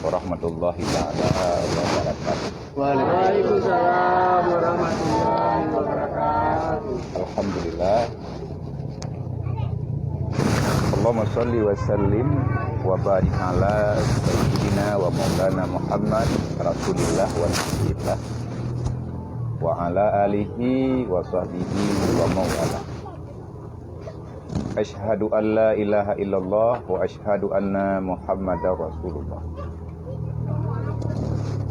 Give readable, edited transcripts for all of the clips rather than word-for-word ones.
warahmatullahi wabarakatuh. Waalaikumsalam warahmatullahi wabarakatuh. Alhamdulillah. Allahumma sholli wa sallim wa barik ala sayyidina wa maulana Muhammad Rasulillah wa nabiillah wa ala alihi wa sahbihi wa maulana. Asyhadu an la ilaha illallah wa asyhadu anna Muhammadar Rasulullah.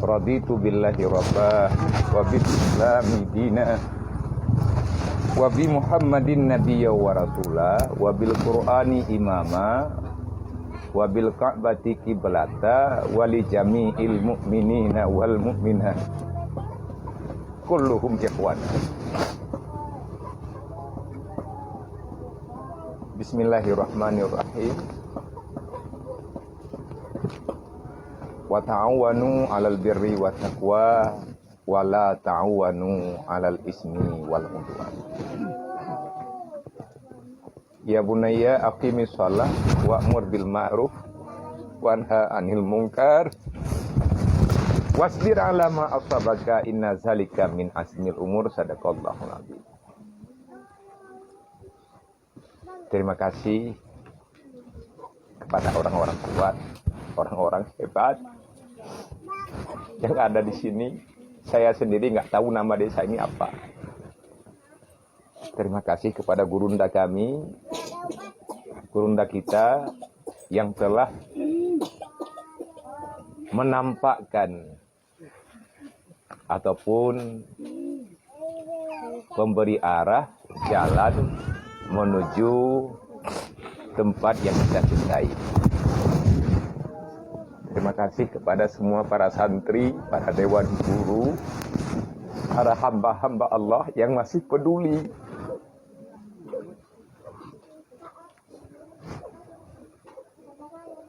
Raditu billahi rabbah wa bil islami dina wa bi Muhammadin nabiyya wa rasula wa bil qur'ani imama wa bil ka'bati qiblata wa li jami'il mu'minina wal mu'minat kulluhum ikhwan. Bismillahirrahmanirrahim. Wa ta'awanu 'alal birri wat taqwa wa la ta'awanu 'alal ismi wal 'udwan. Ya bunayya aqimis shalah wa'mur bil ma'ruf wanha 'anil munkar wasbir 'ala ma asabaka inna zalika min azmil umur. Sadaqallahul azim. Terima kasih kepada orang-orang kuat, orang-orang hebat yang ada di sini. Saya sendiri nggak tahu nama desa ini apa. Terima kasih kepada gurunda kami, gurunda kita yang telah menampakkan ataupun memberi arah jalan menuju tempat yang kita cintai. Terima kasih kepada semua para santri, para dewan guru, para hamba-hamba Allah yang masih peduli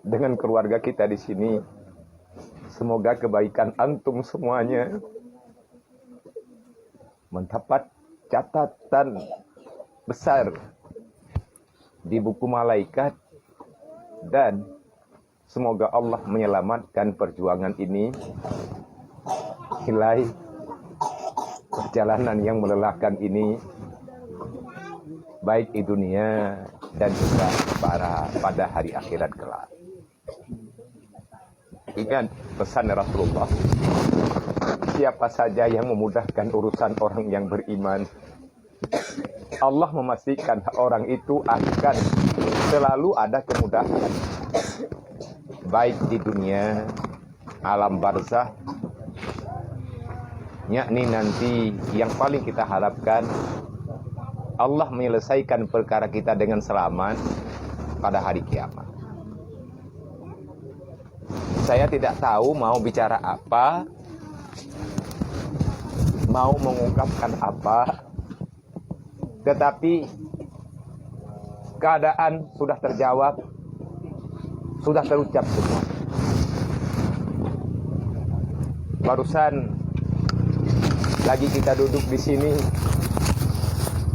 dengan keluarga kita di sini. Semoga kebaikan antum semuanya mendapat catatan besar di buku malaikat, dan semoga Allah menyelamatkan perjuangan ini nilai perjalanan yang melelahkan ini, baik di dunia dan juga pada hari akhirat kelak. Ingat pesan Rasulullah, siapa saja yang memudahkan urusan orang yang beriman, Allah memastikan orang itu akan selalu ada kemudahan, baik di dunia, alam barzah, yakni nanti yang paling kita harapkan Allah menyelesaikan perkara kita dengan selamat pada hari kiamat. Saya tidak tahu mau bicara apa, mau mengungkapkan apa, tetapi keadaan sudah terjawab, sudah terucap semua. Barusan lagi kita duduk di sini,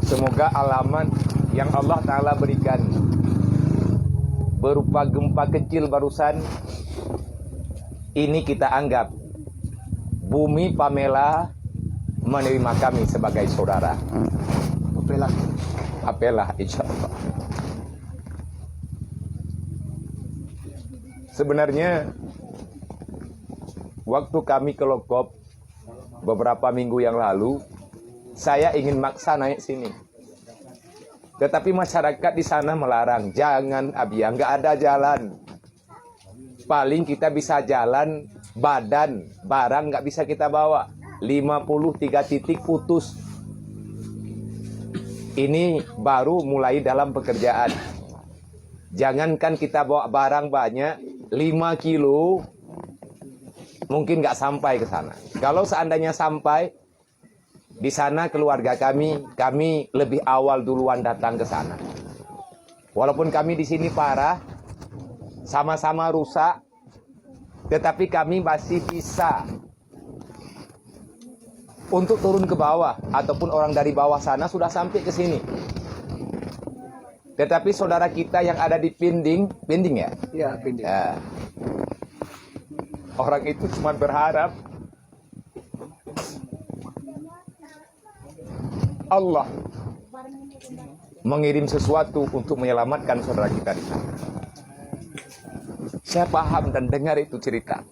semoga alamat yang Allah Ta'ala berikan berupa gempa kecil barusan ini kita anggap bumi Pamela menerima kami sebagai saudara. Apelah insya Allah. Sebenarnya waktu kami ke Lokop beberapa minggu yang lalu, saya ingin maksa naik sini, tetapi masyarakat di sana melarang. Jangan Abia, nggak ada jalan. Paling kita bisa jalan badan, barang nggak bisa kita bawa. 53 titik putus. Ini baru mulai dalam pekerjaan. Jangankan kita bawa barang banyak, 5 kilo mungkin nggak sampai ke sana. Kalau seandainya sampai di sana, keluarga kami lebih awal duluan datang ke sana. Walaupun kami di sini parah, sama-sama rusak, tetapi kami masih bisa untuk turun ke bawah, ataupun orang dari bawah sana sudah sampai ke sini. Tetapi saudara kita yang ada di Pinding ya? Iya, Pinding. Ya. Orang itu cuma berharap Allah mengirim sesuatu untuk menyelamatkan saudara kita di sana. Saya paham dan dengar itu cerita.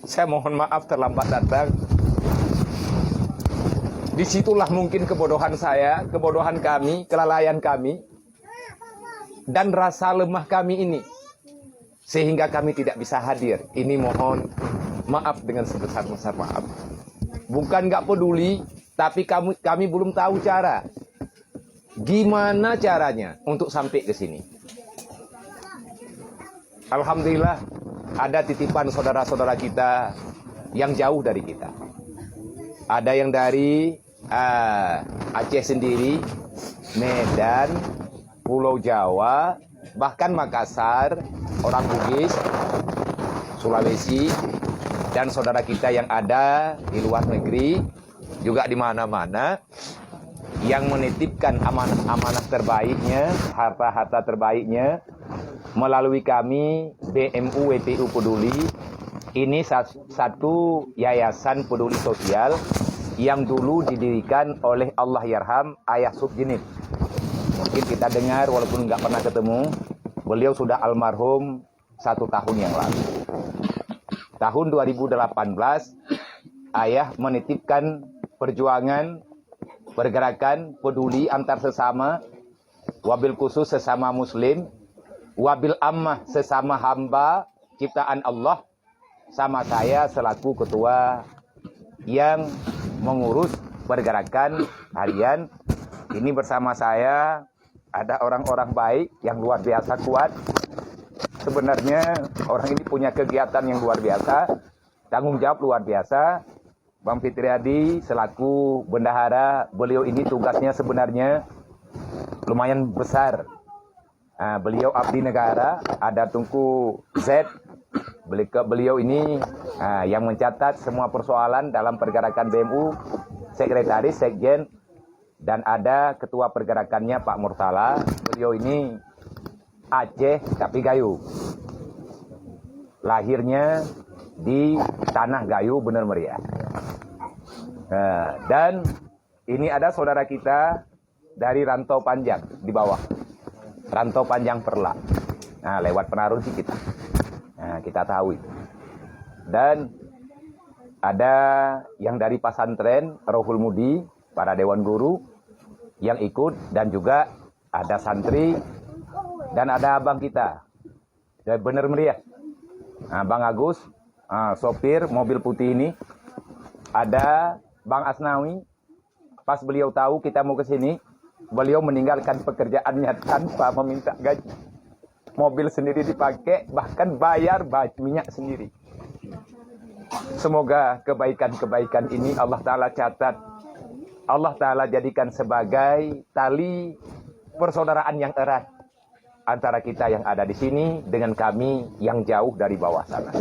Saya mohon maaf terlambat datang. Disitulah mungkin kebodohan saya, kebodohan kami, kelalaian kami, dan rasa lemah kami ini. Sehingga kami tidak bisa hadir. Ini mohon maaf dengan sebesar-besar maaf. Bukan nggak peduli, tapi kami belum tahu cara. Gimana caranya untuk sampai ke sini. Alhamdulillah ada titipan saudara-saudara kita yang jauh dari kita. Ada yang dari Aceh sendiri, Medan, Pulau Jawa, bahkan Makassar, orang Bugis, Sulawesi, dan saudara kita yang ada di luar negeri, juga di mana-mana, yang menitipkan amanah-amanah terbaiknya, harta-harta terbaiknya, melalui kami, BMU WTU Peduli. Ini satu yayasan peduli sosial yang dulu didirikan oleh Allahyarham Ayah Subjinit. Mungkin kita dengar walaupun nggak pernah ketemu, beliau sudah almarhum 1 tahun yang lalu. Tahun 2018, Ayah menitipkan perjuangan, pergerakan peduli antar sesama, wabil khusus sesama muslim, wabil ammah sesama hamba ciptaan Allah, sama saya selaku ketua yang mengurus pergerakan harian. Ini bersama saya ada orang-orang baik yang luar biasa kuat. Sebenarnya orang ini punya kegiatan yang luar biasa, tanggung jawab luar biasa. Bang Fitriadi selaku bendahara, beliau ini tugasnya sebenarnya lumayan besar. Beliau abdi negara, ada Tunku Z. Beliau ini yang mencatat semua persoalan dalam pergerakan BMU, sekretaris, sekjen, dan ada ketua pergerakannya Pak Murtala. Beliau ini Aceh tapi Gayo. Lahirnya di Tanah Gayo, Bener Meriah. Dan ini ada saudara kita dari Rantau Panjang di bawah. Rantau Panjang Perla. Nah, lewat Penarun sih kita. Nah, kita tahu itu. Dan ada yang dari pesantren Rohul Mudi, para dewan guru yang ikut, dan juga ada santri, dan ada abang kita dari Bener Meriah. Nah, Bang Agus, sopir mobil putih ini. Ada Bang Asnawi, pas beliau tahu kita mau ke sini, beliau meninggalkan pekerjaannya tanpa meminta gaji. Mobil sendiri dipakai, bahkan bayar minyak sendiri. Semoga kebaikan-kebaikan ini Allah Ta'ala catat. Allah Ta'ala jadikan sebagai tali persaudaraan yang erat antara kita yang ada di sini dengan kami yang jauh dari bawah sana.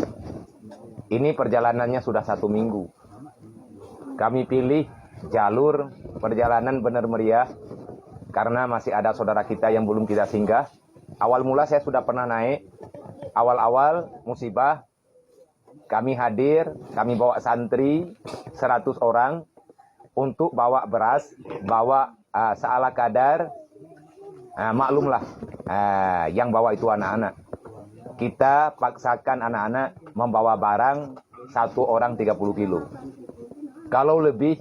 Ini perjalanannya sudah 1 minggu. Kami pilih jalur perjalanan Bener Meriah karena masih ada saudara kita yang belum kita singgah. Awal mula saya sudah pernah naik. Awal-awal musibah kami hadir, kami bawa santri 100 orang untuk bawa beras, bawa seala kadar. Maklumlah yang bawa itu anak-anak. Kita paksakan anak-anak membawa barang 1 orang 30 kilo. Kalau lebih,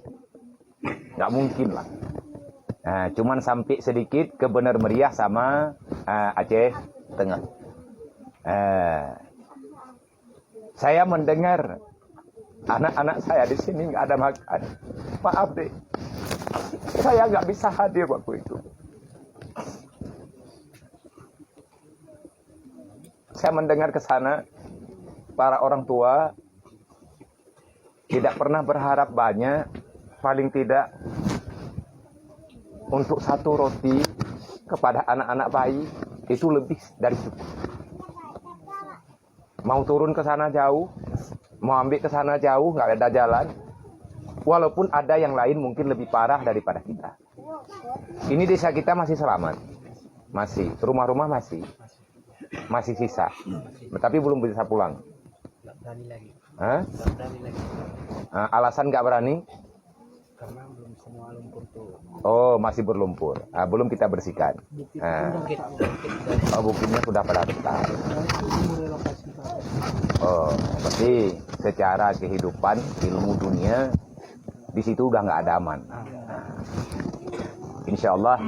nggak mungkin lah. Cuman sampai sedikit ke Bener Meriah sama Aceh Tengah. Saya mendengar anak-anak saya di sini nggak ada makan. Maaf deh, saya nggak bisa hadir waktu itu. Saya mendengar ke sana para orang tua tidak pernah berharap banyak, paling tidak untuk 1 roti kepada anak-anak bayi itu lebih dari cukup. Mau turun ke sana jauh, mau ambil ke sana jauh, nggak ada jalan. Walaupun ada yang lain mungkin lebih parah daripada kita. Ini desa kita masih selamat, masih rumah-rumah masih sisa, tapi belum bisa pulang. berani lagi. Hah? Nggak berani lagi. Alasan nggak berani? Karena belum semua lumpur tuh. Oh, masih berlumpur. Belum kita bersihkan. Bukitnya sudah pada besar. Oh, berarti secara kehidupan ilmu dunia di situ udah nggak ada aman. Insya Allah,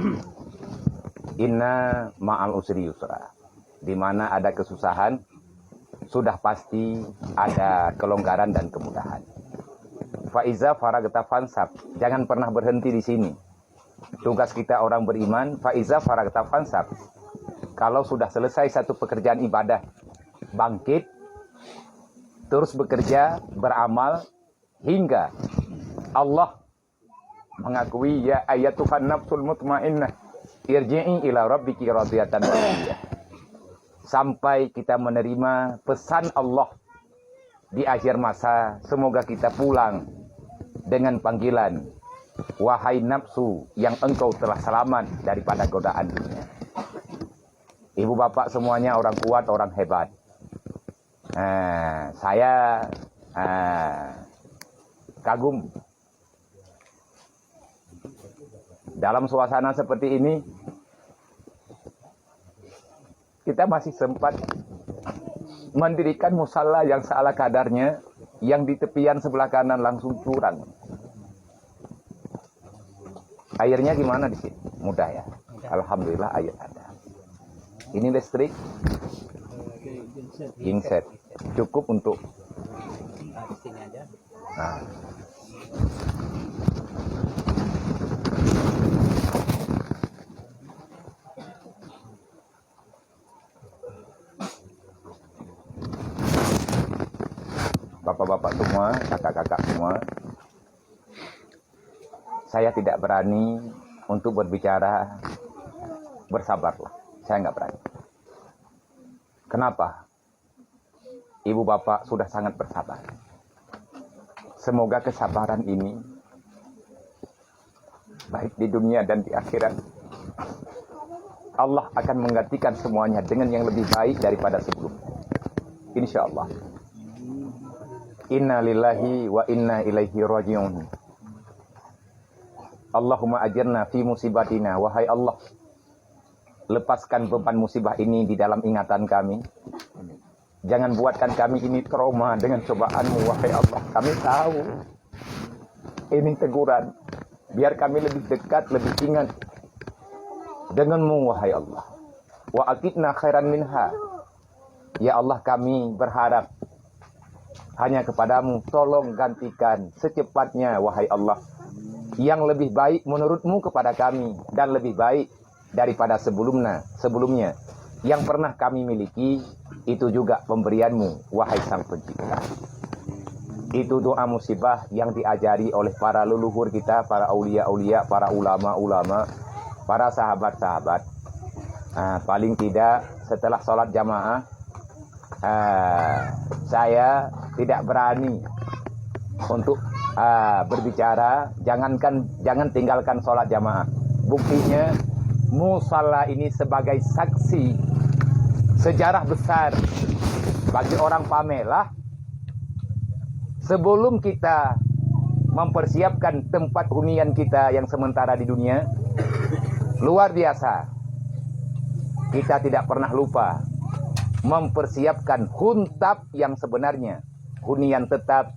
inna ma'al usri yusra. Di mana ada kesusahan, sudah pasti ada kelonggaran dan kemudahan. Faiza faragta fansab. Jangan pernah berhenti di sini. Tugas kita orang beriman, faiza faragta fansab. Kalau sudah selesai satu pekerjaan ibadah, bangkit, terus bekerja, beramal, hingga Allah mengakui ya ayatuhan nafsul mutmainnah irji'i ila rabbiki radiyatan mardiyah. Sampai kita menerima pesan Allah di akhir masa, semoga kita pulang dengan panggilan, wahai nafsu yang engkau telah selamat daripada godaan dunia. Ibu bapak semuanya orang kuat, orang hebat. Saya kagum. Dalam suasana seperti ini, kita masih sempat mendirikan musala yang seala kadarnya, yang di tepian sebelah kanan langsung curang. Airnya gimana di sini? Mudah ya. Alhamdulillah air ada. Ini listrik, genset, cukup untuk. Nah. Bapak-bapak semua, kakak-kakak semua, saya tidak berani untuk berbicara bersabarlah. Saya nggak berani. Kenapa? Ibu bapak sudah sangat bersabar. Semoga kesabaran ini baik di dunia dan di akhirat, Allah akan menggantikan semuanya dengan yang lebih baik daripada sebelumnya. Insya Allah. Inna lillahi wa inna ilaihi raji'un. Allahumma ajirna fi musibatina. Wahai Allah, lepaskan beban musibah ini di dalam ingatan kami. Jangan buatkan kami ini trauma dengan cobaan-Mu, wahai Allah. Kami tahu ini teguran, biar kami lebih dekat, lebih ingat dengan-Mu, wahai Allah. Wa aqidna khairan minha. Ya Allah, kami berharap hanya kepadamu, tolong gantikan secepatnya, wahai Allah, yang lebih baik menurut-Mu kepada kami, dan lebih baik daripada sebelumnya, yang pernah kami miliki, itu juga pemberian-Mu, wahai Sang Pencipta. Itu doa musibah yang diajari oleh para leluhur kita, para aulia-aulia, para ulama-ulama, para sahabat-sahabat. Paling tidak setelah sholat jamaah, saya tidak berani untuk berbicara. Jangan tinggalkan sholat jamaah. Buktinya musalla ini sebagai saksi sejarah besar bagi orang Pamelah. Sebelum kita mempersiapkan tempat hunian kita yang sementara di dunia, luar biasa, kita tidak pernah lupa mempersiapkan huntap yang sebenarnya, hunian tetap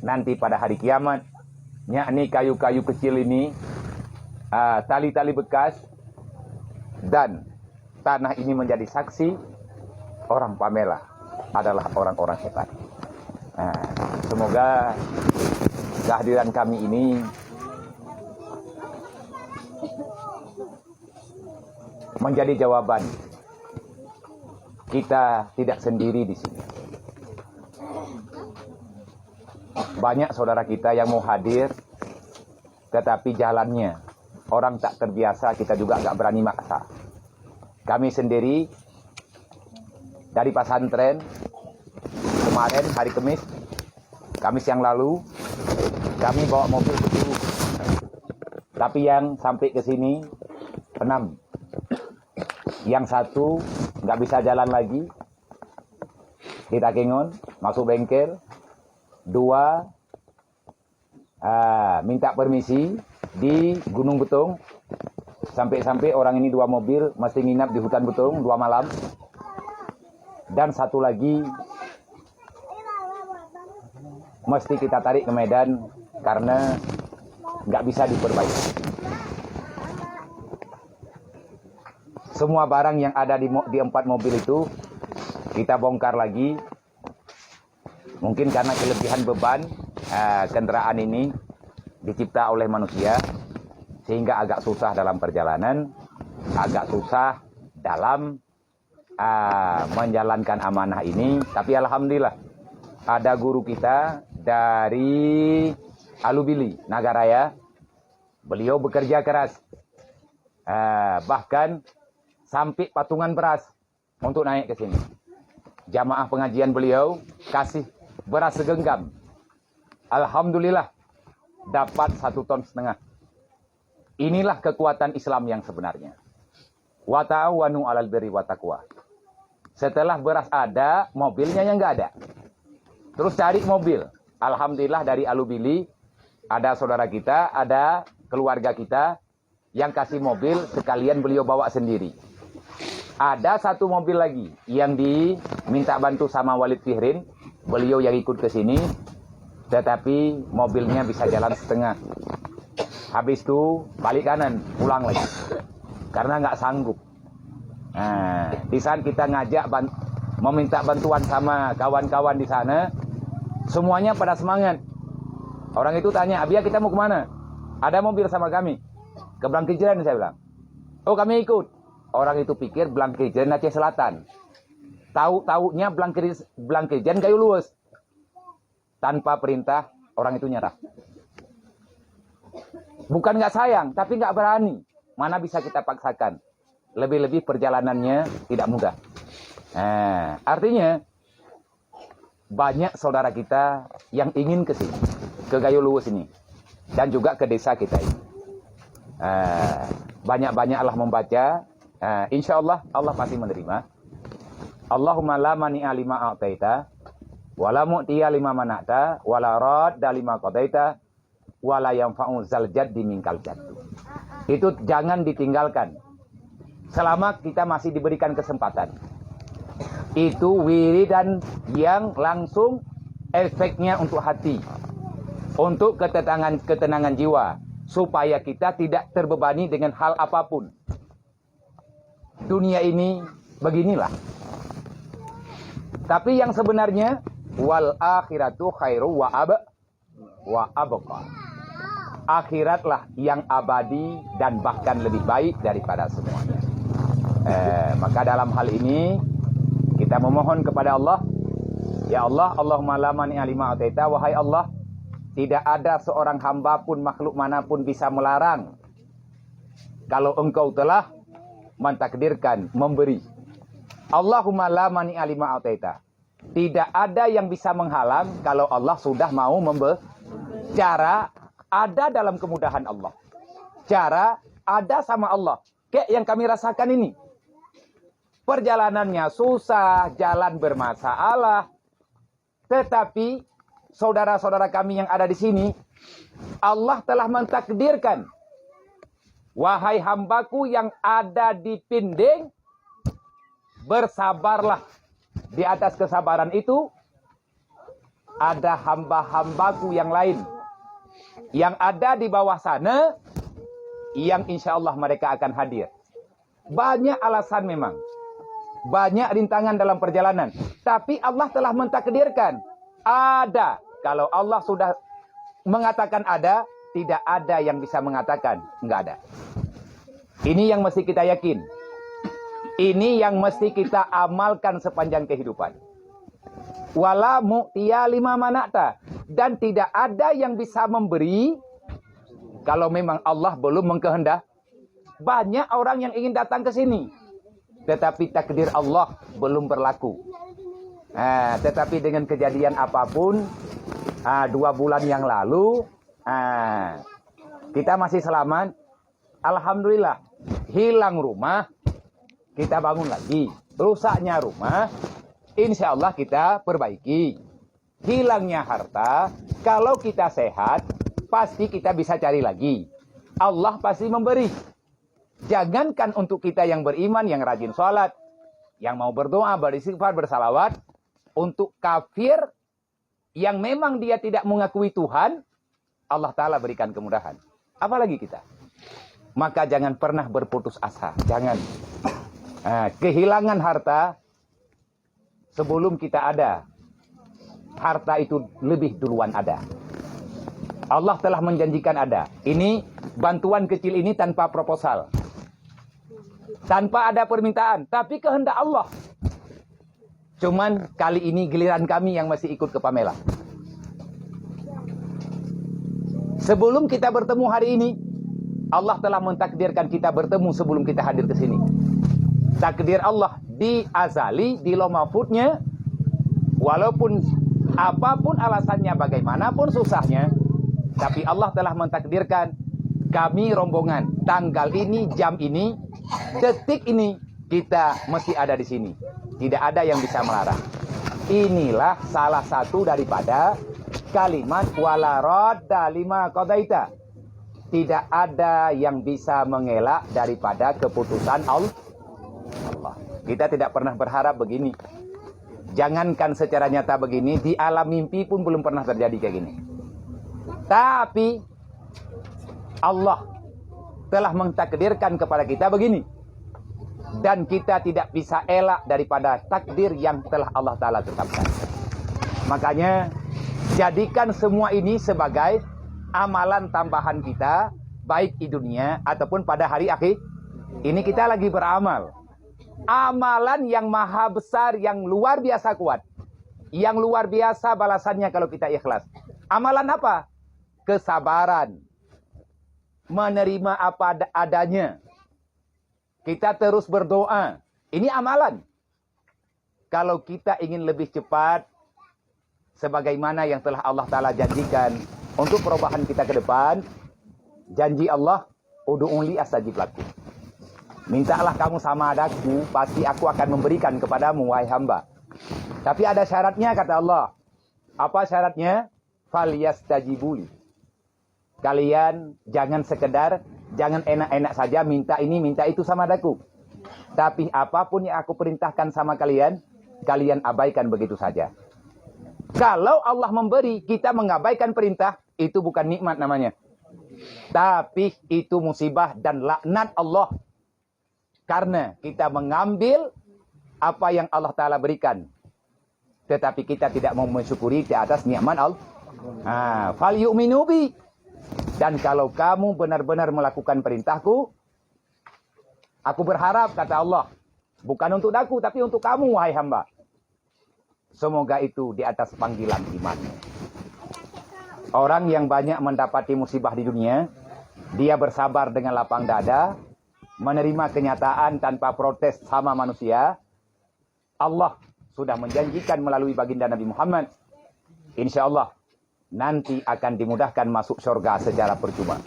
nanti pada hari kiamat. Yakni kayu-kayu kecil ini, tali-tali bekas, dan tanah ini menjadi saksi orang Pamelah adalah orang-orang hebat. Semoga kehadiran kami ini menjadi jawaban. Kita tidak sendiri di sini. Banyak saudara kita yang mau hadir, tetapi jalannya orang tak terbiasa, kita juga nggak berani maksa. Kami sendiri dari pesantren kemarin hari Kamis yang lalu, kami bawa mobil 10. Tapi yang sampai ke sini 6. Yang satu nggak bisa jalan lagi di Takengon. masuk bengkel. 2, minta permisi di Gunung Betung. Sampai-sampai orang ini 2 mobil mesti nginap di hutan Betung 2 malam. Dan 1 lagi mesti kita tarik ke Medan karena nggak bisa diperbaiki. Semua barang yang ada di 4 mobil itu kita bongkar lagi. Mungkin karena kelebihan beban kendaraan ini dicipta oleh manusia, sehingga agak susah dalam perjalanan, agak susah dalam menjalankan amanah ini. Tapi alhamdulillah ada guru kita dari Alubili, Nagaraya. Beliau bekerja keras, bahkan sampai patungan beras untuk naik ke sini. Jamaah pengajian beliau kasih beras segenggam. Alhamdulillah dapat 1,5 ton. Inilah kekuatan Islam yang sebenarnya. Wa ta'awanu 'alal birri wa taqwa. Setelah beras ada, mobilnya yang nggak ada. Terus cari mobil. Alhamdulillah dari Alubili ada saudara kita, ada keluarga kita yang kasih mobil, sekalian beliau bawa sendiri. Ada 1 mobil lagi yang diminta bantu sama Walid Fihrin. Beliau yang ikut ke sini, tetapi mobilnya bisa jalan setengah. Habis itu balik kanan, pulang lagi. Karena nggak sanggup. Nah, di saat kita ngajak meminta bantuan sama kawan-kawan di sana, semuanya pada semangat. Orang itu tanya, Abia kita mau kemana? Ada mobil sama kami. Ke Blangkijeren, saya bilang. Oh, kami ikut. Orang itu pikir Blangkijeren Aceh Selatan. Tahu-taunya Blangkijeren Kayu Luwes. Tanpa perintah, orang itu nyerah. Bukan nggak sayang, tapi nggak berani. Mana bisa kita paksakan. Lebih-lebih perjalanannya tidak mudah. Nah, artinya banyak saudara kita yang ingin ke sini, ke Gayo Luwes ini, dan juga ke desa kita ini. Banyak-banyaklah membaca. Insya Allah, Allah pasti menerima. Allahumma la mani'a lima a'taita, wa la mu'tiya lima mana'ta, wa la radda lima qadaita, wa la yanfa'u zal jaddi minkal jaddu. Itu jangan ditinggalkan selama kita masih diberikan kesempatan. Itu wiridan yang langsung efeknya untuk hati, untuk ketenangan jiwa, supaya kita tidak terbebani dengan hal apapun. Dunia ini beginilah. Tapi yang sebenarnya wal akhiratu khairu wa abqa. Akhiratlah yang abadi dan bahkan lebih baik daripada semuanya. Maka dalam hal ini kita memohon kepada Allah, ya Allah, Allahumma la mani'a lima ataita, wahai Allah, tidak ada seorang hamba pun, makhluk manapun bisa melarang kalau engkau telah mentakdirkan memberi. Allahumma la mani'a lima ataita. Tidak ada yang bisa menghalang kalau Allah sudah mau memberi. Cara ada dalam kemudahan Allah. Cara ada sama Allah. Kayak yang kami rasakan ini. Perjalanannya susah, jalan bermasalah. Tetapi saudara-saudara kami yang ada di sini, Allah telah mentakdirkan, wahai hambaku yang ada di Pinding, bersabarlah. Di atas kesabaran itu, ada hamba-hambaku yang lain, yang ada di bawah sana, yang insya Allah mereka akan hadir. Banyak alasan memang. Banyak rintangan dalam perjalanan. Tapi Allah telah mentakdirkan. Ada. Kalau Allah sudah mengatakan ada, tidak ada yang bisa mengatakan enggak ada. Ini yang mesti kita yakin. Ini yang mesti kita amalkan sepanjang kehidupan. Wala mu'tiya lima mana'ta. Dan tidak ada yang bisa memberi kalau memang Allah belum mengkehendak. Banyak orang yang ingin datang ke sini, tetapi takdir Allah belum berlaku. Tetapi dengan kejadian apapun, 2 bulan yang lalu, kita masih selamat. Alhamdulillah. Hilang rumah, kita bangun lagi. Rusaknya rumah, insya Allah kita perbaiki. hilangnya harta, kalau kita sehat, pasti kita bisa cari lagi. Allah pasti memberi. Jangankan untuk kita yang beriman, yang rajin sholat, yang mau berdoa, beristighfar, bersalawat, untuk kafir yang memang dia tidak mengakui Tuhan, Allah Ta'ala berikan kemudahan. Apalagi kita. Maka jangan pernah berputus asa. Jangan. Kehilangan harta sebelum kita ada. Harta itu lebih duluan ada. Allah telah menjanjikan ada. Ini bantuan kecil ini tanpa proposal. Tanpa ada permintaan. Tapi kehendak Allah. Cuman kali ini giliran kami yang masih ikut ke pamelan. Sebelum kita bertemu hari ini, Allah telah mentakdirkan kita bertemu sebelum kita hadir ke sini. Takdir Allah di azali, di lauh mahfudnya, walaupun apapun alasannya, bagaimanapun susahnya, tapi Allah telah mentakdirkan kami rombongan tanggal ini, jam ini, detik ini kita mesti ada di sini. Tidak ada yang bisa melarang. Inilah salah satu daripada kalimat wala radda lima qadaita. Tidak ada yang bisa mengelak daripada keputusan Allah. Kita tidak pernah berharap begini. Jangankan secara nyata begini, di alam mimpi pun belum pernah terjadi kayak gini. Tapi Allah telah mentakdirkan kepada kita begini. Dan kita tidak bisa elak daripada takdir yang telah Allah Ta'ala tetapkan. Makanya, jadikan semua ini sebagai amalan tambahan kita, baik di dunia ataupun pada hari akhir. Ini kita lagi beramal. Amalan yang maha besar, yang luar biasa kuat. Yang luar biasa balasannya kalau kita ikhlas. Amalan apa? Kesabaran. Menerima apa adanya. Kita terus berdoa. Ini amalan. Kalau kita ingin lebih cepat, sebagaimana yang telah Allah Ta'ala janjikan untuk perubahan kita ke depan, janji Allah, udu'uli astajib lakum. Mintalah kamu sama adaku, pasti aku akan memberikan kepadamu, wahai hamba. Tapi ada syaratnya, kata Allah. Apa syaratnya? Falyastajibuli. Kalian jangan sekedar, jangan enak-enak saja minta ini, minta itu sama adaku. Tapi apapun yang aku perintahkan sama kalian, kalian abaikan begitu saja. Kalau Allah memberi, kita mengabaikan perintah, itu bukan nikmat namanya. Tapi itu musibah dan laknat Allah. Karena kita mengambil apa yang Allah Ta'ala berikan. Tetapi kita tidak mau mensyukuri di atas nikmat Allah. Fal yu'minu bi. Dan kalau kamu benar-benar melakukan perintahku, aku berharap, kata Allah, bukan untuk aku, tapi untuk kamu, wahai hamba. Semoga itu di atas panggilan iman. Orang yang banyak mendapati musibah di dunia, dia bersabar dengan lapang dada, menerima kenyataan tanpa protes sama manusia. Allah sudah menjanjikan melalui baginda Nabi Muhammad, insya Allah nanti akan dimudahkan masuk surga secara percuma.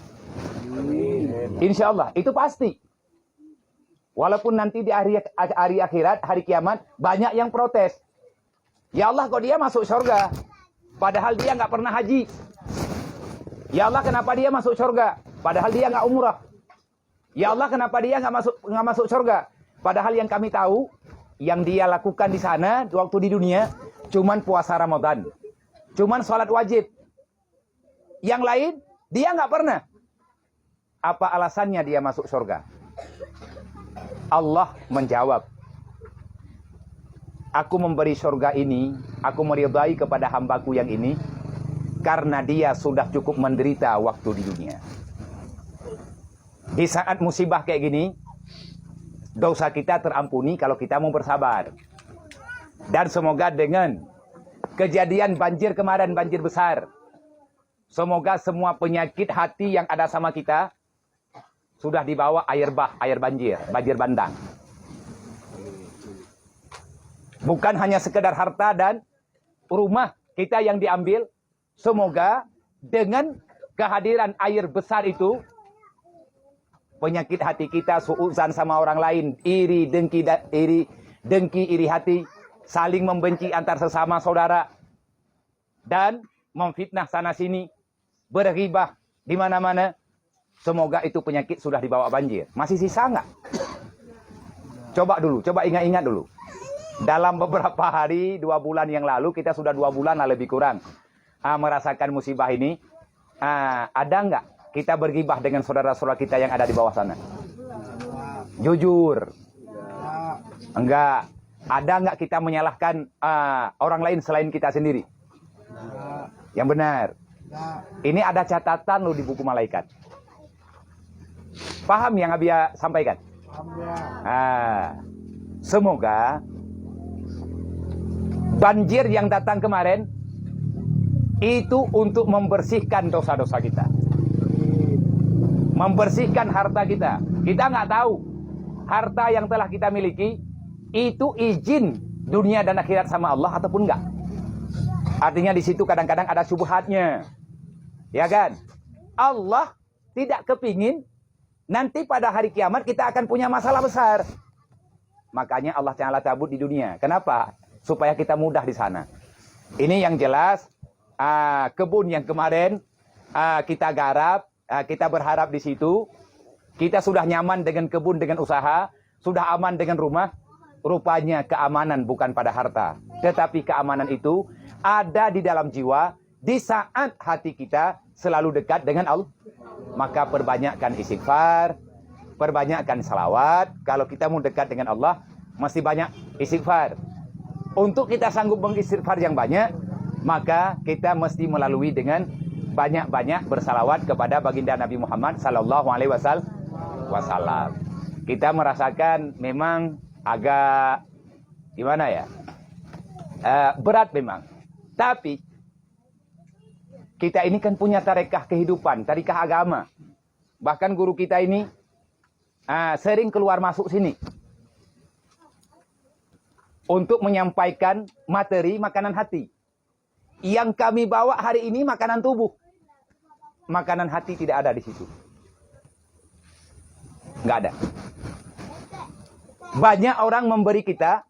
Insya Allah, itu pasti. Walaupun nanti di hari akhirat, hari kiamat, banyak yang protes. Ya Allah, kok dia masuk surga? Padahal dia nggak pernah haji. Ya Allah, kenapa dia masuk surga? Padahal dia nggak umrah. Ya Allah, kenapa dia nggak masuk surga? Padahal yang kami tahu, yang dia lakukan di sana, waktu di dunia, cuman puasa Ramadan. Cuman sholat wajib. Yang lain, dia nggak pernah. Apa alasannya dia masuk surga? Allah menjawab, aku memberi surga ini, aku meridai kepada hambaku yang ini, karena dia sudah cukup menderita waktu di dunia. Di saat musibah kayak gini, dosa kita terampuni kalau kita mau bersabar. Dan semoga dengan kejadian banjir kemarin, banjir besar, semoga semua penyakit hati yang ada sama kita sudah dibawa air banjir bandang. Bukan hanya sekedar harta dan rumah kita yang diambil, semoga dengan kehadiran air besar itu, penyakit hati kita, suuzan sama orang lain, iri, dengki, iri hati, saling membenci antar sesama saudara, dan memfitnah sana sini, berghibah di mana-mana. Semoga itu penyakit sudah dibawa banjir. Masih sisa nggak? Coba dulu, coba ingat-ingat dulu. Dalam beberapa hari, 2 bulan yang lalu, kita sudah 2 bulan lah lebih kurang merasakan musibah ini. Ada nggak kita berghibah dengan saudara-saudara kita yang ada di bawah sana? Jujur. Enggak. Ada nggak kita menyalahkan orang lain selain kita sendiri? Yang benar. Ini ada catatan loh di buku malaikat. Paham yang Abia sampaikan? Semoga banjir yang datang kemarin itu untuk membersihkan dosa-dosa kita, membersihkan harta kita. Kita nggak tahu harta yang telah kita miliki itu izin dunia dan akhirat sama Allah ataupun enggak. Artinya di situ kadang-kadang ada syubhatnya, ya kan? Allah tidak kepingin nanti pada hari kiamat kita akan punya masalah besar. Makanya Allah Ta'ala cabut di dunia. Kenapa? Supaya kita mudah di sana. Ini yang jelas. Kebun yang kemarin kita garap, kita berharap di situ. Kita sudah nyaman dengan kebun, dengan usaha, sudah aman dengan rumah. Rupanya keamanan bukan pada harta, tetapi keamanan itu ada di dalam jiwa. Di saat hati kita selalu dekat dengan Allah, maka perbanyakkan istighfar, perbanyakkan salawat. Kalau kita mau dekat dengan Allah, mesti banyak istighfar. Untuk kita sanggup mengistighfar yang banyak, maka kita mesti melalui dengan banyak-banyak bersalawat kepada baginda Nabi Muhammad sallallahu alaihi wasallam. Kita merasakan memang agak gimana ya? Berat memang. Tapi kita ini kan punya tarekah kehidupan, tarekah agama. Bahkan guru kita ini sering keluar masuk sini untuk menyampaikan materi makanan hati. Yang kami bawa hari ini makanan tubuh. Makanan hati tidak ada di situ. Nggak ada. Banyak orang memberi kita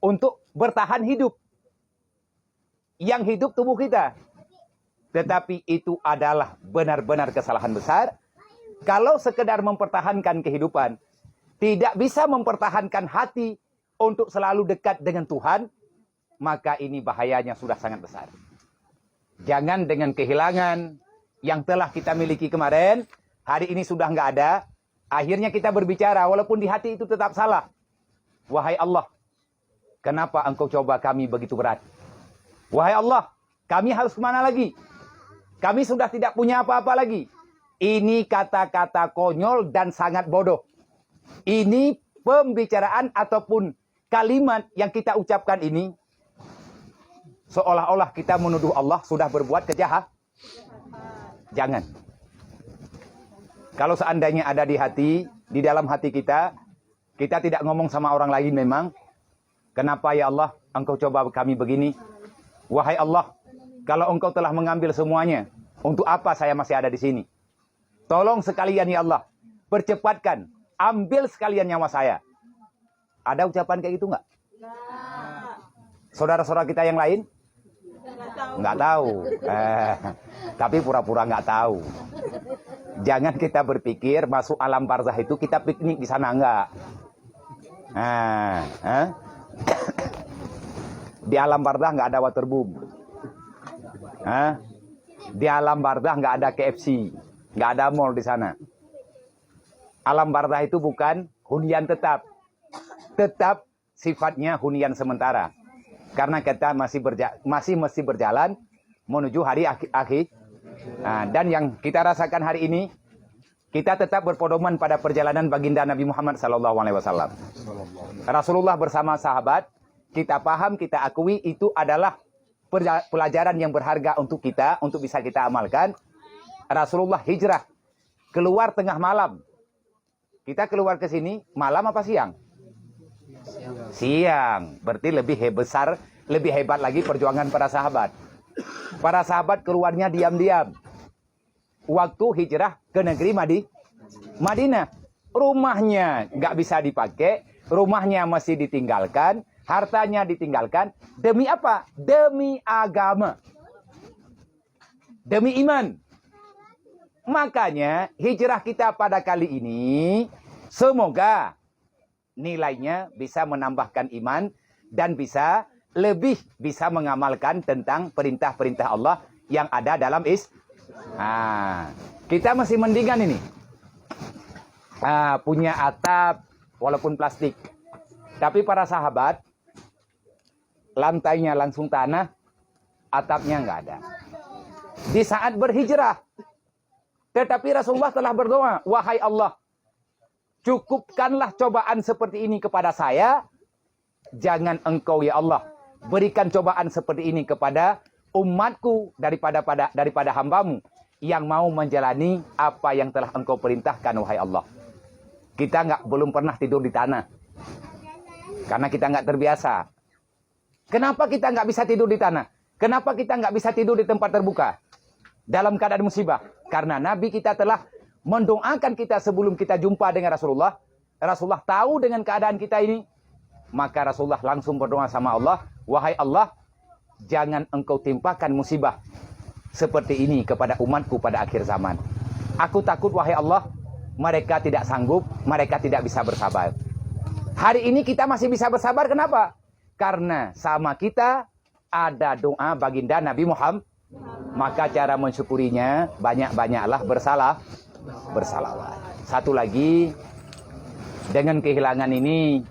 untuk bertahan hidup. Yang hidup tubuh kita. Tetapi itu adalah benar-benar kesalahan besar. Kalau sekedar mempertahankan kehidupan, tidak bisa mempertahankan hati untuk selalu dekat dengan Tuhan, maka ini bahayanya sudah sangat besar. Jangan dengan kehilangan yang telah kita miliki kemarin, hari ini sudah nggak ada, akhirnya kita berbicara, walaupun di hati itu tetap salah. Wahai Allah, kenapa engkau coba kami begitu berat? Wahai Allah, kami harus kemana lagi? Kami sudah tidak punya apa-apa lagi. Ini kata-kata konyol dan sangat bodoh. Ini pembicaraan ataupun kalimat yang kita ucapkan ini, seolah-olah kita menuduh Allah sudah berbuat kejahat. Jangan. Kalau seandainya ada di hati, di dalam hati kita, kita tidak ngomong sama orang lain memang. Kenapa ya Allah, engkau coba kami begini? Wahai Allah, kalau engkau telah mengambil semuanya, untuk apa saya masih ada di sini? Tolong sekalian ya Allah, percepatkan, ambil sekalian nyawa saya. Ada ucapan kayak gitu nggak? Saudara-saudara kita yang lain? Nggak tahu. Tapi pura-pura nggak tahu. Jangan kita berpikir masuk alam barzah itu kita piknik di sana, enggak. Di alam barzah nggak ada waterboom. Di alam barzah nggak ada KFC, nggak ada mall di sana. Alam barzah itu bukan hunian tetap. Tetap sifatnya hunian sementara. Karena kita masih mesti berjalan menuju hari akhir. Dan yang kita rasakan hari ini, kita tetap berpedoman pada perjalanan baginda Nabi Muhammad SAW. Rasulullah bersama sahabat, kita paham, kita akui itu adalah pelajaran yang berharga untuk kita, untuk bisa kita amalkan. Rasulullah hijrah, keluar tengah malam. Kita keluar ke sini, malam apa siang? Siang. Berarti lebih besar, lebih hebat lagi perjuangan para sahabat. Para sahabat keluarnya diam-diam. Waktu hijrah ke negeri Madinah. Rumahnya nggak bisa dipakai, rumahnya masih ditinggalkan, hartanya ditinggalkan. Demi apa? Demi agama. demi iman. Makanya hijrah kita pada kali ini semoga nilainya bisa menambahkan iman dan bisa lebih bisa mengamalkan tentang perintah-perintah Allah yang ada dalam kita masih mendingan ini. Punya atap walaupun plastik. Tapi para sahabat lantainya langsung tanah, atapnya nggak ada. Di saat berhijrah, tetapi Rasulullah telah berdoa, wahai Allah, cukupkanlah cobaan seperti ini kepada saya. Jangan engkau ya Allah berikan cobaan seperti ini kepada umatku daripada hambamu yang mau menjalani apa yang telah engkau perintahkan, wahai Allah. Kita belum pernah tidur di tanah karena kita nggak terbiasa. Kenapa kita nggak bisa tidur di tanah? Kenapa kita nggak bisa tidur di tempat terbuka dalam keadaan musibah? Karena Nabi kita telah mendoakan kita sebelum kita jumpa dengan Rasulullah. Rasulullah tahu dengan keadaan kita ini. Maka Rasulullah langsung berdoa sama Allah. Wahai Allah, jangan engkau timpakan musibah seperti ini kepada umatku pada akhir zaman. Aku takut wahai Allah, mereka tidak sanggup, mereka tidak bisa bersabar. Hari ini kita masih bisa bersabar, kenapa? Karena sama kita ada doa baginda Nabi Muhammad. Maka cara mensyukurinya banyak-banyaklah bersalawat. Satu lagi, dengan kehilangan ini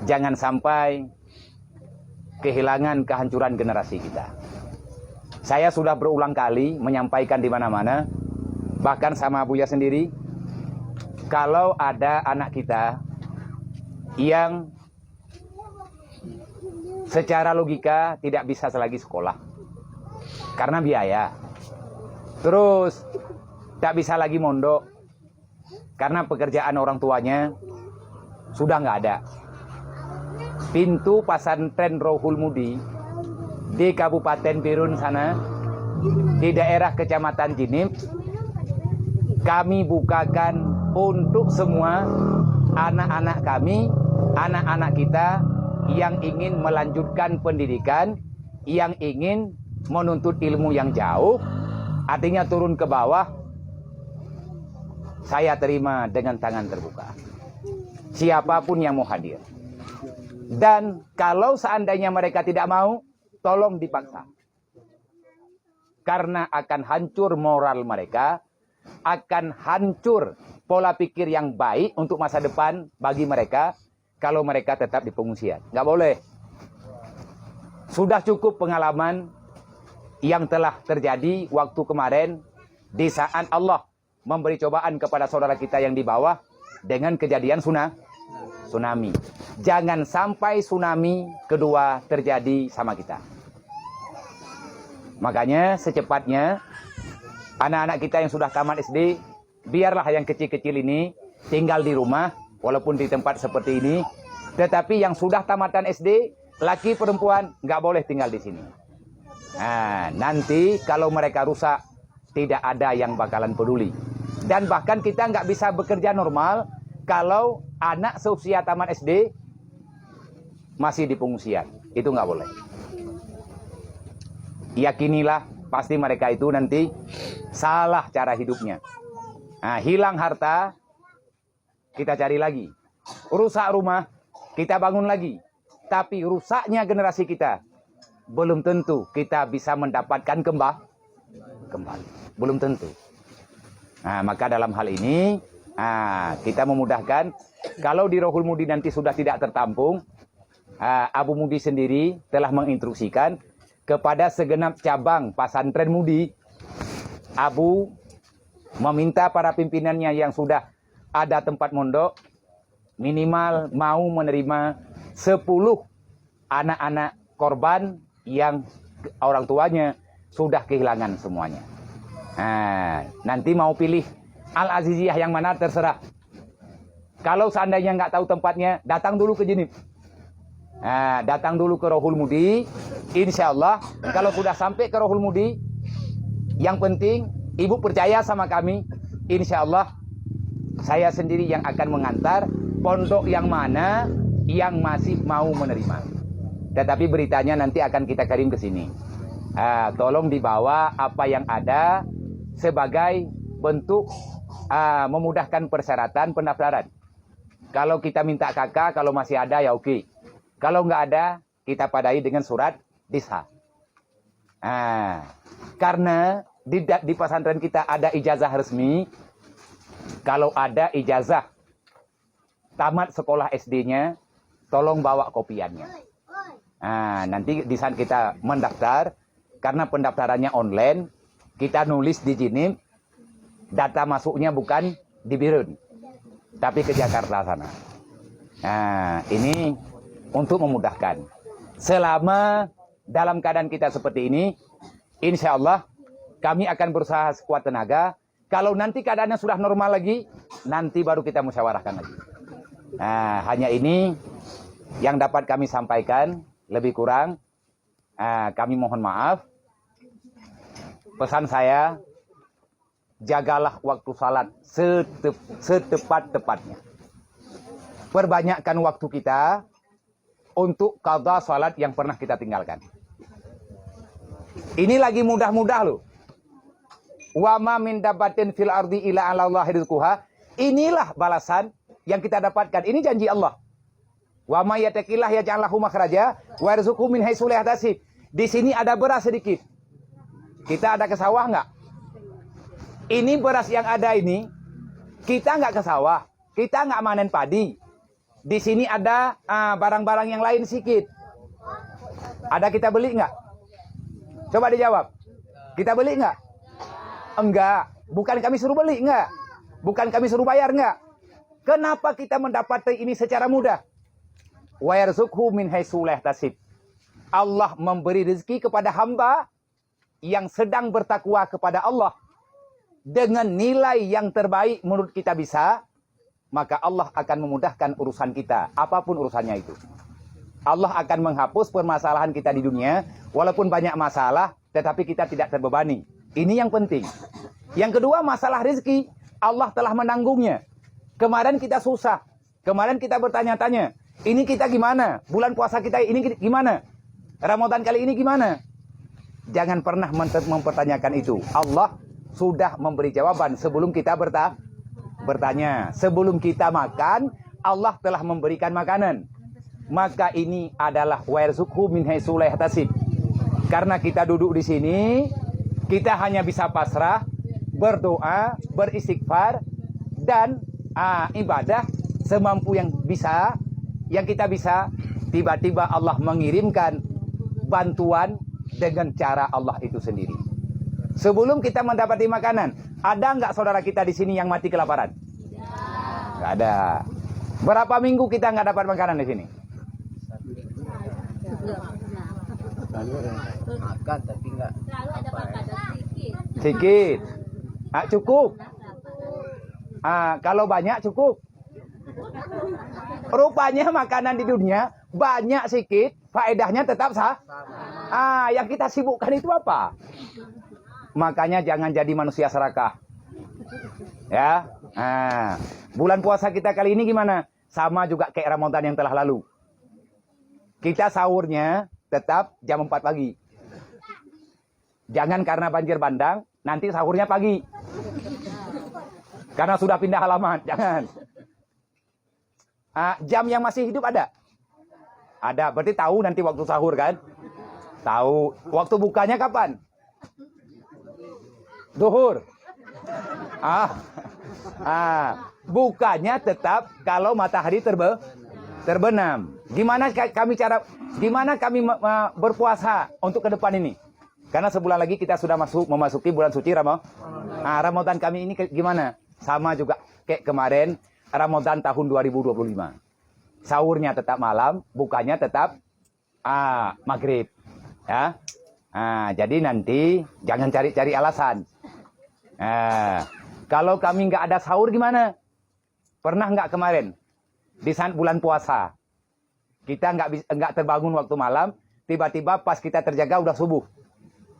jangan sampai kehilangan kehancuran generasi kita. Saya sudah berulang kali menyampaikan di mana-mana, bahkan sama Buya sendiri, kalau ada anak kita yang secara logika tidak bisa lagi sekolah karena biaya, terus tak bisa lagi mondok karena pekerjaan orang tuanya sudah nggak ada. Pintu pesantren Rohul Mudi di Kabupaten Pirun sana, di daerah Kecamatan Jinip, kami bukakan untuk semua anak-anak kami, anak-anak kita yang ingin melanjutkan pendidikan, yang ingin menuntut ilmu yang jauh, artinya turun ke bawah, saya terima dengan tangan terbuka. Siapapun yang mau hadir. Dan kalau seandainya mereka tidak mau, tolong dipaksa. Karena akan hancur moral mereka, akan hancur pola pikir yang baik untuk masa depan bagi mereka kalau mereka tetap di pengungsian. Nggak boleh. Sudah cukup pengalaman yang telah terjadi waktu kemarin di saat Allah memberi cobaan kepada saudara kita yang di bawah dengan kejadian tsunami. Jangan sampai tsunami kedua terjadi sama kita. Makanya secepatnya anak-anak kita yang sudah tamat SD, biarlah yang kecil-kecil ini tinggal di rumah walaupun di tempat seperti ini. Tetapi yang sudah tamatan SD, laki perempuan nggak boleh tinggal di sini. Nah, nanti kalau mereka rusak, tidak ada yang bakalan peduli. Dan bahkan kita nggak bisa bekerja normal kalau anak seusia tamat SD masih di pengungsian. Itu nggak boleh. Yakinilah, pasti mereka itu nanti salah cara hidupnya. Nah, hilang harta, kita cari lagi. Rusak rumah, kita bangun lagi. Tapi rusaknya generasi kita, belum tentu kita bisa mendapatkan kembali. Belum tentu. Nah, maka dalam hal ini, kita memudahkan. Kalau di Rohul Mudi nanti sudah tidak tertampung, Abu Mudi sendiri telah menginstruksikan kepada segenap cabang pesantren Mudi, Abu meminta para pimpinannya yang sudah ada tempat mondok, minimal mau menerima 10 anak-anak korban yang orang tuanya sudah kehilangan semuanya. Nah, nanti mau pilih Al-Aziziyah yang mana terserah. Kalau seandainya nggak tahu tempatnya, datang dulu ke Jinip. Nah, datang dulu ke Rohul Mudi. Insya Allah, kalau sudah sampai ke Rohul Mudi, yang penting ibu percaya sama kami. Insya Allah, saya sendiri yang akan mengantar pondok yang mana yang masih mau menerima. Tetapi beritanya nanti akan kita kirim ke sini. Tolong dibawa apa yang ada sebagai bentuk memudahkan persyaratan pendaftaran. Kalau kita minta kakak, kalau masih ada ya oke. Kalau nggak ada, kita padai dengan surat disha. Karena di pesantren kita ada ijazah resmi. Kalau ada ijazah tamat sekolah SD-nya, tolong bawa kopiannya. Nanti di saat kita mendaftar, karena pendaftarannya online, kita nulis di sini, data masuknya bukan di Birun, tapi ke Jakarta sana. Ini untuk memudahkan. Selama dalam keadaan kita seperti ini, insya Allah kami akan berusaha sekuat tenaga. Kalau nanti keadaannya sudah normal lagi, nanti baru kita musyawarahkan lagi. Hanya ini yang dapat kami sampaikan. Lebih kurang, kami mohon maaf. Pesan saya, jagalah waktu salat setepat-tepatnya. Perbanyakkan waktu kita untuk qadha salat yang pernah kita tinggalkan. Ini lagi mudah-mudah loh. Wa ma min dabbatin fil ardi illa 'ala Allahi rizquha. Inilah balasan yang kita dapatkan. Ini janji Allah. Wa may yattaqillah yaj'al lahu makhraja wa yarzuqhu min haitsu la yahtasib. Di sini ada beras sedikit. Kita ada ke sawah enggak? Ini beras yang ada ini, kita enggak ke sawah. Kita enggak manen padi. Di sini ada barang-barang yang lain sedikit. Ada kita beli enggak? Coba dijawab. Kita beli enggak? Enggak. Bukan kami suruh beli enggak? Bukan kami suruh bayar enggak? Kenapa kita mendapati ini secara mudah? Wa yarzuqhu min haitsu la yahtasib. Allah memberi rezeki kepada hamba yang sedang bertakwa kepada Allah dengan nilai yang terbaik menurut kita bisa, maka Allah akan memudahkan urusan kita, apapun urusannya itu. Allah akan menghapus permasalahan kita di dunia, walaupun banyak masalah, tetapi kita tidak terbebani. Ini yang penting. Yang kedua, masalah rezeki, Allah telah menanggungnya. Kemarin kita susah, kemarin kita bertanya-tanya, ini kita gimana? Bulan puasa kita ini gimana? Ramadan kali ini gimana? Jangan pernah mempertanyakan itu. Allah sudah memberi jawaban sebelum kita bertanya. Sebelum kita makan, Allah telah memberikan makanan. Maka ini adalah wa yarzuqhu min haitsu la yahtasib. Karena kita duduk di sini, kita hanya bisa pasrah, berdoa, beristighfar, dan ibadah semampu yang bisa. Yang kita bisa, tiba-tiba Allah mengirimkan bantuan dengan cara Allah itu sendiri. Sebelum kita mendapati makanan, ada nggak saudara kita di sini yang mati kelaparan? Nggak ada. Berapa minggu kita nggak dapat makanan di sini? Makan tapi nggak Sedikit. Cukup. Kalau banyak cukup. Rupanya makanan di dunia banyak sedikit, faedahnya tetap sah. Yang kita sibukkan itu apa? Makanya jangan jadi manusia serakah. Ya. Bulan puasa kita kali ini gimana? Sama juga kayak Ramadan yang telah lalu. Kita sahurnya tetap jam 4 pagi. Jangan karena banjir bandang, nanti sahurnya pagi. Karena sudah pindah halaman, jangan. Jam yang masih hidup ada? Ada, berarti tahu nanti waktu sahur kan? Tahu. Waktu bukanya kapan? Duhur. Bukanya tetap kalau matahari terbenam. Gimana kami berpuasa untuk ke depan ini? Karena sebulan lagi kita sudah memasuki bulan suci Ramadan kami ini gimana? Sama juga kayak kemarin Ramadan tahun 2025. Sahurnya tetap malam, bukanya tetap maghrib. Ya. Jadi nanti jangan cari-cari alasan. Kalau kami nggak ada sahur gimana? Pernah nggak kemarin di saat bulan puasa kita nggak terbangun waktu malam, tiba-tiba pas kita terjaga udah subuh.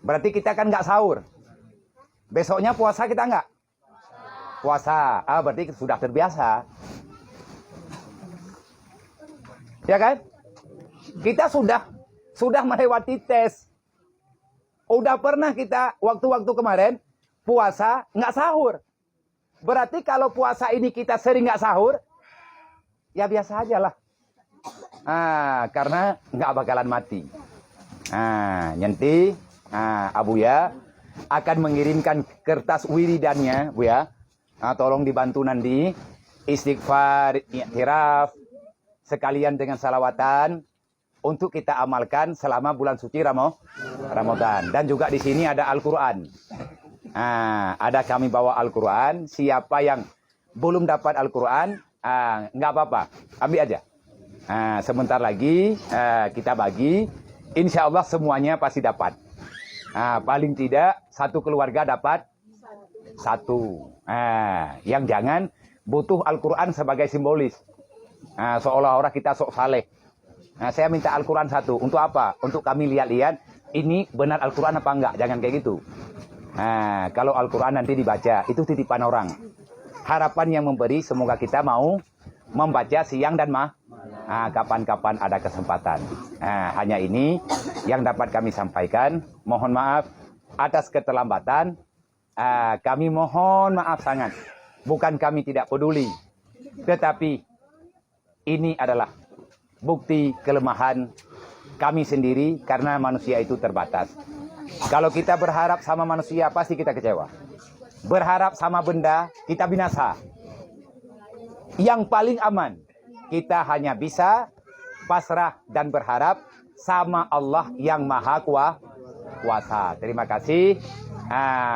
Berarti kita kan nggak sahur. Besoknya puasa kita nggak? Puasa. Berarti sudah terbiasa. Ya kan? Kita sudah melewati tes. Udah pernah kita waktu-waktu kemarin puasa nggak sahur. Berarti kalau puasa ini kita sering nggak sahur, ya biasa aja lah. Karena nggak bakalan mati. Nanti Abu ya akan mengirimkan kertas wiridannya, Bu ya. Tolong dibantu nanti istighfar, i'tiraf, sekalian dengan salawatan untuk kita amalkan selama bulan suci Ramadan. Dan juga di sini ada Al-Quran. Ada kami bawa Al-Quran. Siapa yang belum dapat Al-Quran, nggak apa-apa, ambil aja. Sebentar lagi kita bagi. Insya Allah semuanya pasti dapat. Paling tidak satu keluarga dapat satu. Yang jangan butuh Al-Quran sebagai simbolis. Seolah-olah kita sok saleh. Saya minta Al-Quran satu. Untuk apa? Untuk kami lihat-lihat ini benar Al-Quran apa enggak. Jangan kayak gitu. Kalau Al-Quran nanti dibaca, itu titipan orang. Harapan yang memberi, semoga kita mau membaca siang dan kapan-kapan ada kesempatan. Hanya ini yang dapat kami sampaikan. Mohon maaf atas keterlambatan. Kami mohon maaf sangat. Bukan kami tidak peduli. Tetapi ini adalah bukti kelemahan kami sendiri karena manusia itu terbatas. Kalau kita berharap sama manusia, pasti kita kecewa. Berharap sama benda, kita binasa. Yang paling aman, kita hanya bisa pasrah dan berharap sama Allah yang Maha Kuasa. Terima kasih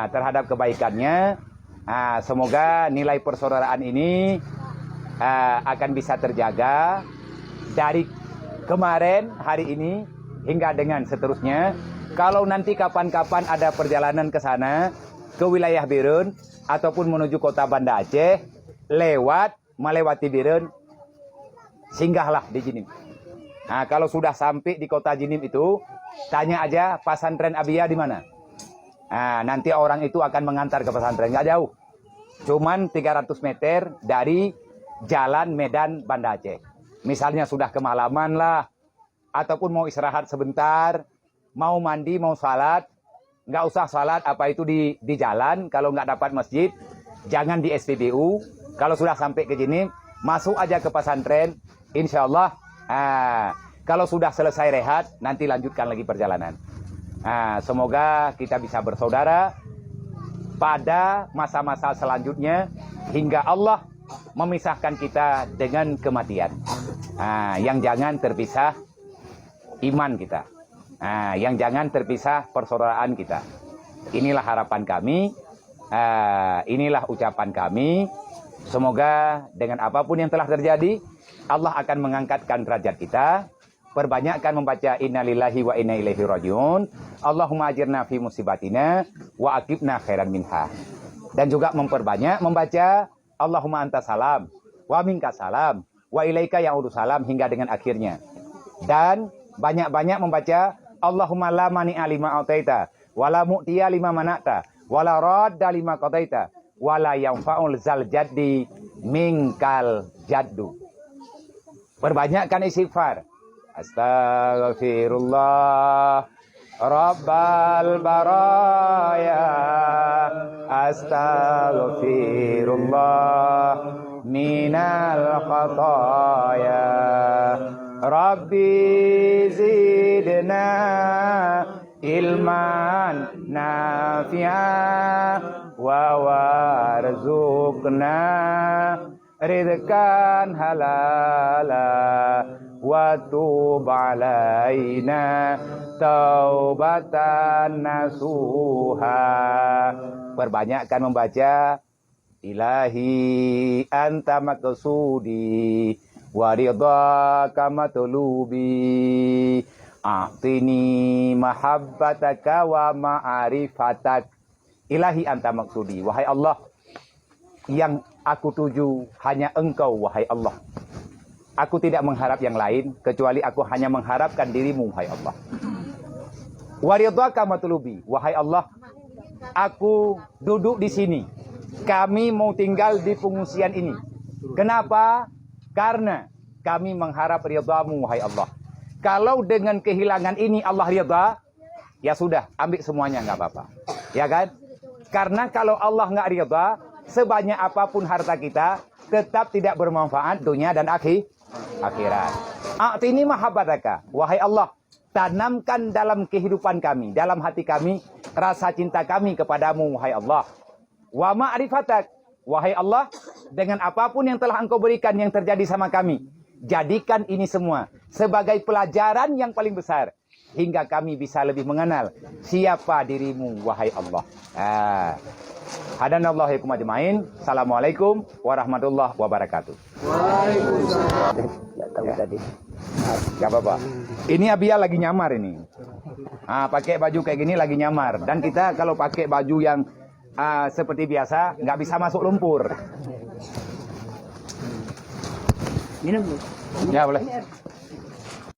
terhadap kebaikannya. Semoga nilai persaudaraan ini akan bisa terjaga dari kemarin, hari ini, hingga dengan seterusnya. Kalau nanti kapan-kapan ada perjalanan ke sana, ke wilayah Birun, ataupun menuju kota Banda Aceh, melewati Birun, singgahlah di Jinim. Kalau sudah sampai di kota Jinim itu, tanya aja pesantren Abia di mana. Nanti orang itu akan mengantar ke pesantren, nggak jauh. Cuman 300 meter dari jalan Medan Banda Aceh. Misalnya sudah kemalaman lah, ataupun mau istirahat sebentar, mau mandi, mau salat, nggak usah salat apa itu di jalan. Kalau nggak dapat masjid, jangan di SPBU. Kalau sudah sampai ke sini, masuk aja ke pesantren. Insya Allah, kalau sudah selesai rehat, nanti lanjutkan lagi perjalanan. Semoga kita bisa bersaudara pada masa-masa selanjutnya, hingga Allah memisahkan kita dengan kematian. Yang jangan terpisah iman kita. Yang jangan terpisah persaudaraan kita. Inilah harapan kami. Inilah ucapan kami. Semoga dengan apapun yang telah terjadi, Allah akan mengangkatkan derajat kita. Perbanyakkan membaca innalillahi wa inna ilaihi rajiun. Allahumma ajirna fi musibatina wa aqibna khairan minha. Dan juga memperbanyak membaca Allahumma anta salam wa minka salam wa ilaika ya'udu salam hingga dengan akhirnya. Dan banyak-banyak membaca Allahumma la mani'a lima ataita wa la mu'tiya lima mana'ta wa la radda lima qadaita wa la yanfa'ul zal jaddi minkal jaddu. Perbanyakkan istighfar. Astaghfirullah Rabbal baraya, astaghfirullah minal khataya, Rabbi zidna ilman nafi'ah wa warzuqna rizqan halala wa tub alaina taubatan nasuha. Perbanyakkan membaca Ilahi anta maqsudi wa ridhaka matlubi a'tini mahabbataka wa ma'rifatak. Ilahi anta maqsudi, wahai Allah, yang aku tuju hanya Engkau, wahai Allah. Aku tidak mengharap yang lain, kecuali aku hanya mengharapkan dirimu, wahai Allah. Waridhaka matlubi, wahai Allah, aku duduk di sini. Kami mau tinggal di pengungsian ini. Kenapa? Karena kami mengharap ridhamu, wahai Allah. Kalau dengan kehilangan ini Allah ridha, ya sudah, ambil semuanya nggak apa-apa. Ya kan? Karena kalau Allah nggak ridha, sebanyak apapun harta kita tetap tidak bermanfaat dunia dan akhirat. A'tini mahabbataka, wahai Allah, tanamkan dalam kehidupan kami, dalam hati kami, rasa cinta kami kepadamu, wahai Allah. Wa ma'rifatak, wahai Allah, dengan apapun yang telah engkau berikan yang terjadi sama kami, jadikan ini semua sebagai pelajaran yang paling besar, hingga kami bisa lebih mengenal siapa dirimu, wahai Allah. Hadanallahu ikum ajmain. Assalamualaikum warahmatullahi wabarakatuh. Waalaikumsalam. Nggak tahu tadi. Gak apa-apa. Ini Abia lagi nyamar ini. Pakai baju kayak gini lagi nyamar. Dan kita kalau pakai baju yang seperti biasa nggak bisa masuk lumpur. Minum. Ya boleh.